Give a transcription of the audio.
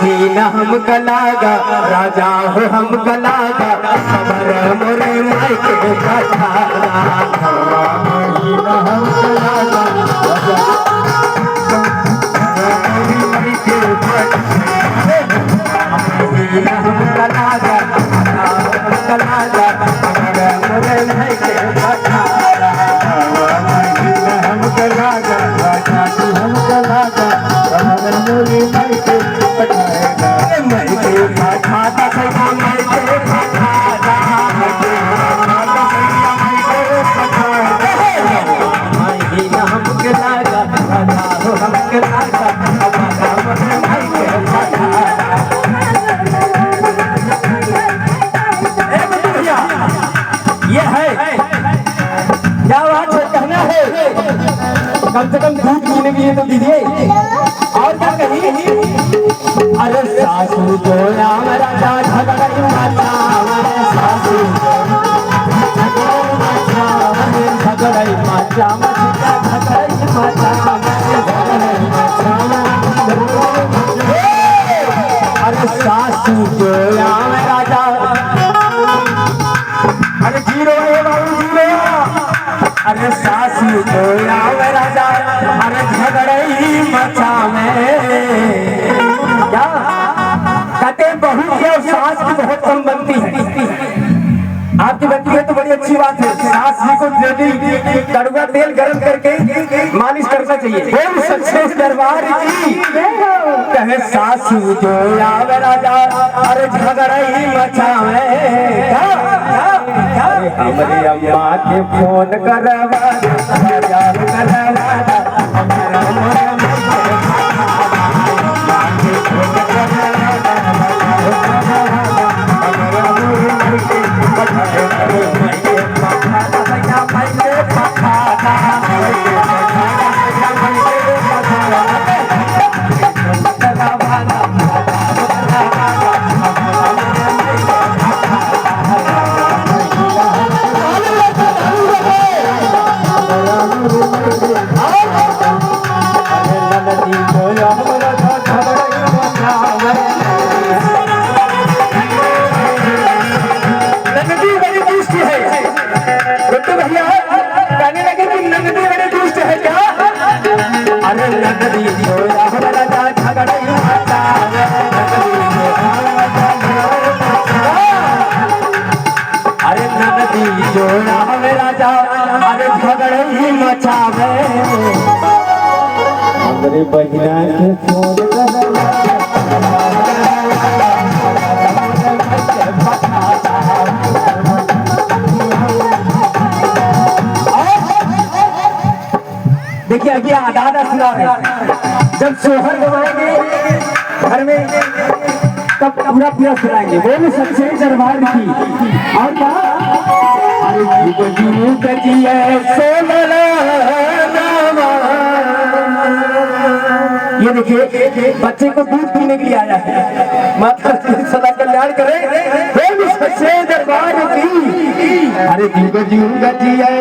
दीन हम कलागा राजा हो हम कलागा खबर मोरे माई के पठारा दीन हम कलागा राजा मोरे माई के पठारा दीन हम कलागा हम कलागा खबर मोरे माई के पठारा दीन हम कलागा राजा हम कलागा खबर मोरे माई के ये है क्या बात है कहना है कम से कम दूध पीने के लिए तो दीजिए और क्या कहिए अरे सासू जो राजा झगड़ई माता अरे सासू झगड़ई माता झगड़ई माता अरे सासू जो राजा अरे जीरो है बाबू जीरो अरे सासू जो राजा अरे झगड़ई मचा में क्या कहते हैं बहू की और सास की बहुत कम बनती है आपकी बनती है तो बड़ी अच्छी बात है सास जी को डेली कड़वा तेल गरम करके मालिश करना चाहिए बोल सच्चे दरबार की कहे सासू जो आवे राजा अरे झगड़ई मचावे हमारी अम्मा के फोन करवा हमरे बहिना के फोन देखिए अभी आधा आधा सुना है जब सोहर गवाएंगे घर में तब पूरा पूरा सुनाएंगे वो भी सच्चे दरबार की और क्या अरे ये देखिए बच्चे को दूध पीने के लिए आया है माता सदा कल्याण करे सच्चे दरबार की अरे जीव जीव गजी है